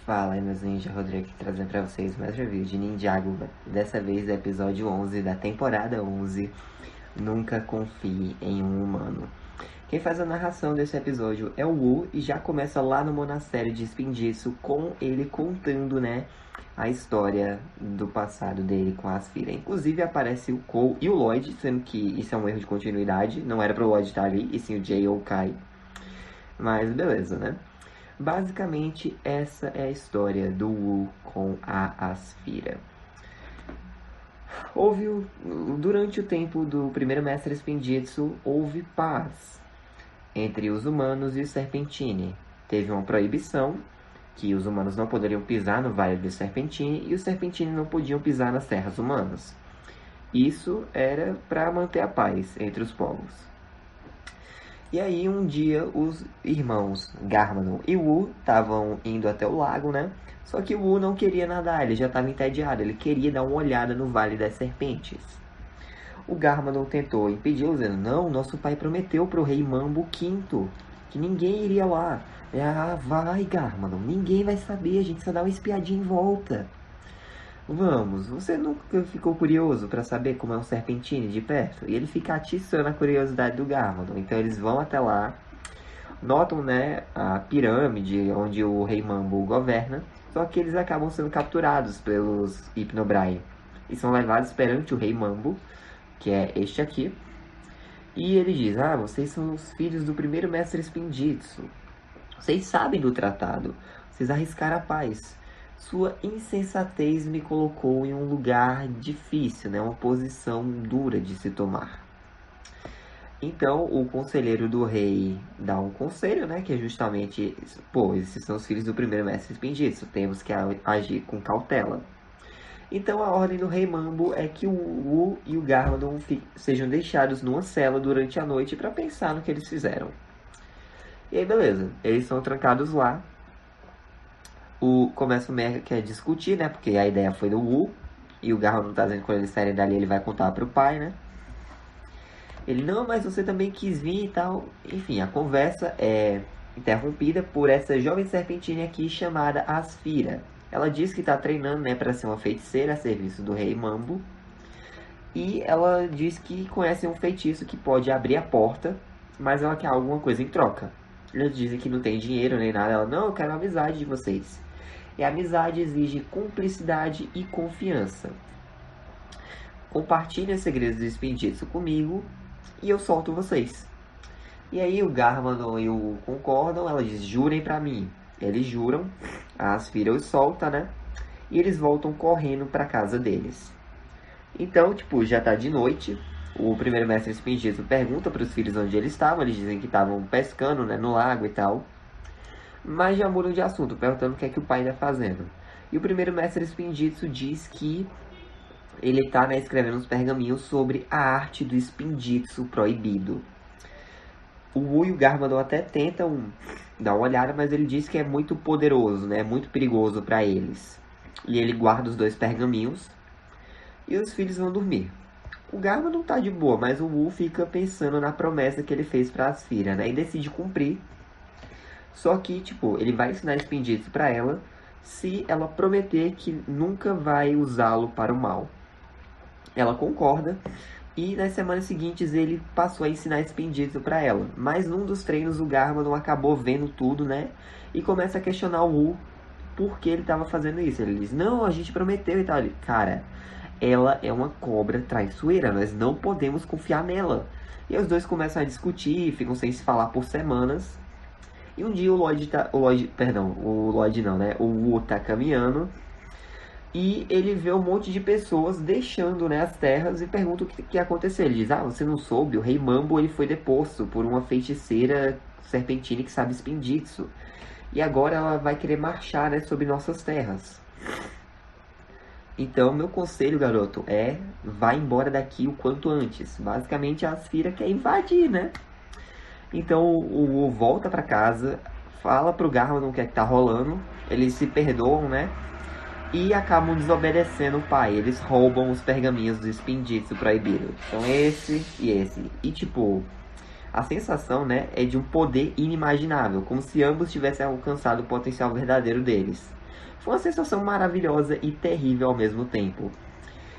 Fala aí, meus ninjas, Rodrigo aqui trazendo pra vocês mais review de Ninjago. Dessa vez, episódio 11 da temporada 11, Nunca Confie em um Humano. Quem faz a narração desse episódio é o Wu e já começa lá no monastério de Spinjitzu com ele contando, a história do passado dele com a Asfira. Inclusive aparece o Cole e o Lloyd, sendo que isso é um erro de continuidade, não era pro Lloyd estar ali, e sim o Jay ou o Kai. Mas beleza, né? Basicamente, essa é a história do Wu com a Asfira. Durante o tempo do primeiro mestre Spinjitzu, houve paz entre os humanos e o Serpentine. Teve uma proibição que os humanos não poderiam pisar no Vale do Serpentine e os Serpentine não podiam pisar nas terras humanas. Isso era para manter a paz entre os povos. E aí, um dia, os irmãos Garmadon e Wu estavam indo até o lago, Só que o Wu não queria nadar, ele já estava entediado, ele queria dar uma olhada no Vale das Serpentes. O Garmadon tentou impedi-lo, dizendo, não, nosso pai prometeu para o rei Mambo V que ninguém iria lá. Vai, Garmadon, ninguém vai saber, a gente só dá uma espiadinha em volta. Vamos, você nunca ficou curioso para saber como é um Serpentine de perto? E ele fica atiçando a curiosidade do Garmadon. Então eles vão até lá, notam, a pirâmide onde o Rei Mambo governa, só que eles acabam sendo capturados pelos Hypnobrae e são levados perante o Rei Mambo, que é este aqui. E ele diz, vocês são os filhos do primeiro mestre Spinjitzu. Vocês sabem do tratado, vocês arriscaram a paz. Sua insensatez me colocou em um lugar difícil, uma posição dura de se tomar. Então, o conselheiro do rei dá um conselho, que é justamente, esses são os filhos do primeiro mestre Spinjitzu, temos que agir com cautela. Então, a ordem do rei Mambo é que o Wu e o Garmadon sejam deixados numa cela durante a noite para pensar no que eles fizeram. E aí, beleza, eles são trancados lá. Começa o Mecha que é discutir, porque a ideia foi do Wu. E o Garmadon tá dizendo que quando eles saírem dali, ele vai contar pro pai, Ele, não, mas você também quis vir e tal. Enfim, a conversa é interrompida por essa jovem serpentina aqui chamada Asfira. Ela diz que tá treinando, para ser uma feiticeira a serviço do rei Mambo. E ela diz que conhece um feitiço que pode abrir a porta, mas ela quer alguma coisa em troca. Eles dizem que não tem dinheiro nem nada. Ela, não, eu quero a amizade de vocês. E a amizade exige cumplicidade e confiança. Compartilhem os segredos do Spinjitzu comigo e eu solto vocês. E aí o Garmadon e o concordam, ela diz, jurem pra mim. Eles juram, a Asfira os solta, E eles voltam correndo pra casa deles. Então, já tá de noite. O primeiro mestre Spinjitzu pergunta para os filhos onde eles estavam. Eles dizem que estavam pescando, no lago e tal. Mas já mudam de assunto, perguntando o que é que o pai está fazendo. E o primeiro mestre Spinjitzu diz que ele está escrevendo uns pergaminhos sobre a arte do Spinjitzu proibido. O Wu e o Garmadon até tentam dar uma olhada, mas ele diz que é muito poderoso, é muito perigoso para eles. E ele guarda os dois pergaminhos e os filhos vão dormir. O Garmadon tá de boa, mas o Wu fica pensando na promessa que ele fez para Asfira, e decide cumprir. Só que, ele vai ensinar Spinjitzu para ela se ela prometer que nunca vai usá-lo para o mal. Ela concorda e nas semanas seguintes ele passou a ensinar Spinjitzu para ela. Mas num dos treinos o Garmadon acabou vendo tudo, e começa a questionar o Wu por que ele estava fazendo isso. Ele diz, não, a gente prometeu e tal. Ele, cara, ela é uma cobra traiçoeira, nós não podemos confiar nela. E os dois começam a discutir, ficam sem se falar por semanas. E um dia o Wu tá caminhando e ele vê um monte de pessoas deixando, as terras e pergunta o que aconteceu. Ele diz, você não soube? O rei Mambo ele foi deposto por uma feiticeira serpentina que sabe Spinjitzu. E agora ela vai querer marchar, sobre nossas terras. Então, meu conselho, garoto, é vá embora daqui o quanto antes. Basicamente, a Asfira quer invadir, Então o Wu volta pra casa, fala pro Garmadon o que é que tá rolando, eles se perdoam, e acabam desobedecendo o pai. Eles roubam os pergaminhos do Spinjitzu proibido. Então esse e esse. E a sensação, é de um poder inimaginável, como se ambos tivessem alcançado o potencial verdadeiro deles. Foi uma sensação maravilhosa e terrível ao mesmo tempo.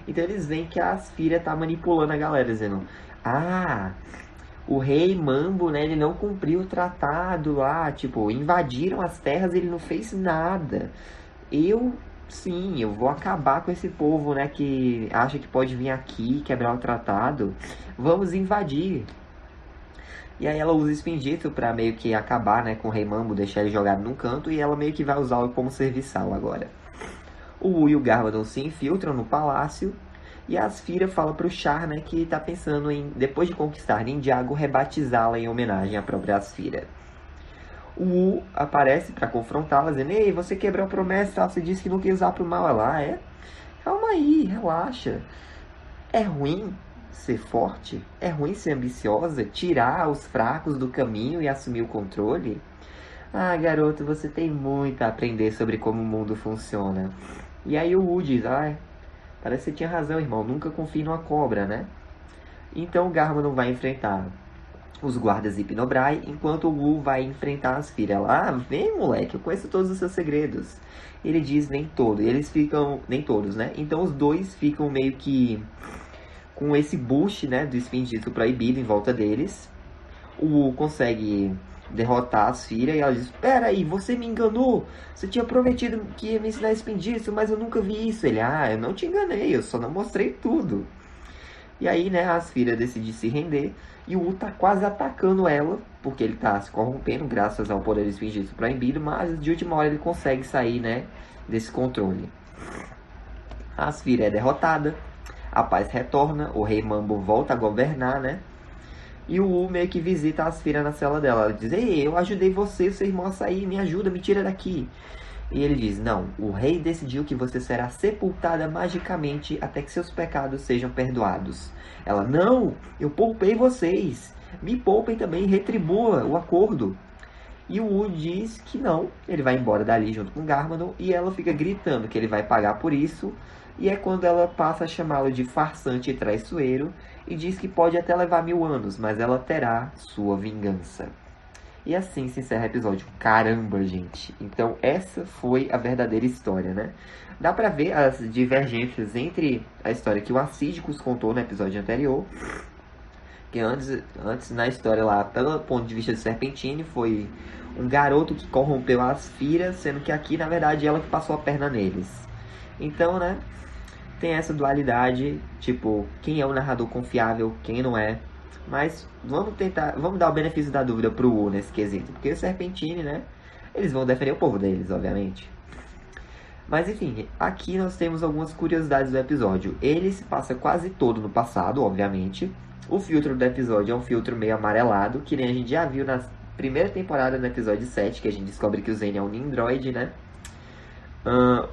Então eles veem que a Asfira tá manipulando a galera, dizendo: ah, o rei Mambo, né, ele não cumpriu o tratado lá, tipo, invadiram as terras e ele não fez nada. Sim, eu vou acabar com esse povo, né, que acha que pode vir aqui quebrar o tratado. Vamos invadir. E aí ela usa o Spindito pra meio que acabar, né, com o rei Mambo, deixar ele jogado num canto, e ela meio que vai usá-lo como serviçal agora. O Wu e o Garmadon se infiltram no palácio, e a Asfira fala pro Char, né, que tá pensando em, depois de conquistar Ninjago, rebatizá-la em homenagem à própria Asfira. O Wu aparece pra confrontá-la, dizendo: ei, você quebrou a promessa, tá? Você disse que não quer usar pro mal. Ela, é? Calma aí, relaxa. É ruim ser forte? É ruim ser ambiciosa? Tirar os fracos do caminho e assumir o controle? Ah, garoto, você tem muito a aprender sobre como o mundo funciona. E aí o Wu diz: parece que você tinha razão, irmão. Nunca confie numa cobra, né? Então o Garmadon vai enfrentar os guardas Hypnobrai, enquanto o Wu vai enfrentar as Asfira. Ela, vem moleque, eu conheço todos os seus segredos. Ele diz: nem todos. Eles ficam, nem todos, né? Então os dois ficam meio que com esse boost, né, do Spindito proibido em volta deles. O Wu consegue derrotar a Asfira e ela diz: espera aí, você me enganou. Você tinha prometido que ia me ensinar Spindito, mas eu nunca vi isso. Ele: eu não te enganei, eu só não mostrei tudo. E aí, né, a Asfira decide se render e o Wu tá quase atacando ela, porque ele tá se corrompendo graças ao poder do Spindito proibido, mas de última hora ele consegue sair, né, desse controle. A Asfira é derrotada, a paz retorna, o rei Mambo volta a governar, né? E o Wu meio que visita a Asfira na cela dela. Ela diz: ei, eu ajudei você e seu irmão a sair, me ajuda, me tira daqui. E ele diz: não, o rei decidiu que você será sepultada magicamente até que seus pecados sejam perdoados. Ela: não, eu poupei vocês, me poupem também, retribua o acordo. E o Wu diz que não, ele vai embora dali junto com Garmadon, e ela fica gritando que ele vai pagar por isso. E é quando ela passa a chamá-lo de farsante e traiçoeiro, e diz que pode até levar 1000 anos, mas ela terá sua vingança. E assim se encerra o episódio. Caramba, gente. Então essa foi a verdadeira história, né? Dá pra ver as divergências entre a história que o Assídicos contou no episódio anterior, que antes na história lá, pelo ponto de vista de Serpentine, foi um garoto que corrompeu a Asfira, sendo que aqui, na verdade, ela que passou a perna neles. Então, né, tem essa dualidade, tipo, quem é o narrador confiável, quem não é. Mas vamos dar o benefício da dúvida pro Wu nesse quesito, porque o Serpentine, né, eles vão defender o povo deles, obviamente. Mas enfim, aqui nós temos algumas curiosidades do episódio. Ele se passa quase todo no passado, obviamente. O filtro do episódio é um filtro meio amarelado, que nem a gente já viu na primeira temporada, no episódio 7, que a gente descobre que o Zen é um Nindroid, né?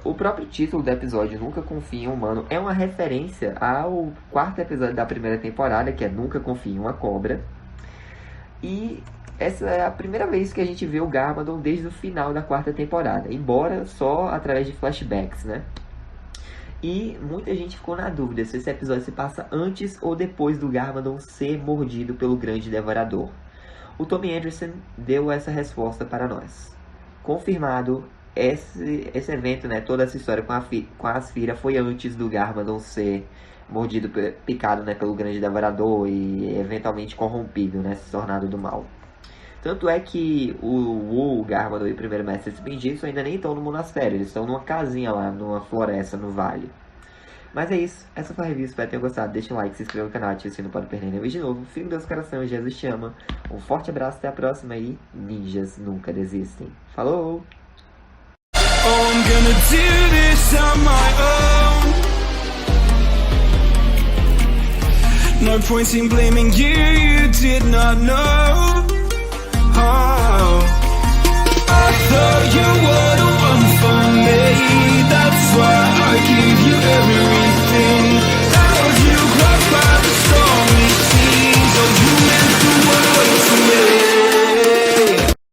O próprio título do episódio, Nunca Confie em um Humano, é uma referência ao quarto episódio da primeira temporada, que é Nunca Confie em uma Cobra. E essa é a primeira vez que a gente vê o Garmadon desde o final da quarta temporada, embora só através de flashbacks, né? E muita gente ficou na dúvida se esse episódio se passa antes ou depois do Garmadon ser mordido pelo Grande Devorador. O Tommy Anderson deu essa resposta para nós. Confirmado, esse evento, né, toda essa história com a Asfira foi antes do Garmadon ser mordido, picado, né, pelo Grande Devorador e eventualmente corrompido, né, se tornado do mal. Tanto é que o Garmadon e o primeiro mestre Spindito ainda nem estão no monastério, eles estão numa casinha lá, numa floresta, no vale. Mas é isso, essa foi a review, espero que tenham gostado, deixa um like, se inscreva no canal, ative o sininho para não perder nenhum vídeo de novo. Fique com Deus no coração, Jesus te ama. Um forte abraço, até a próxima e ninjas nunca desistem. Falou! Oh, I'm gonna do this on my own. No point in blaming you, you did not know. Oh, I thought you would.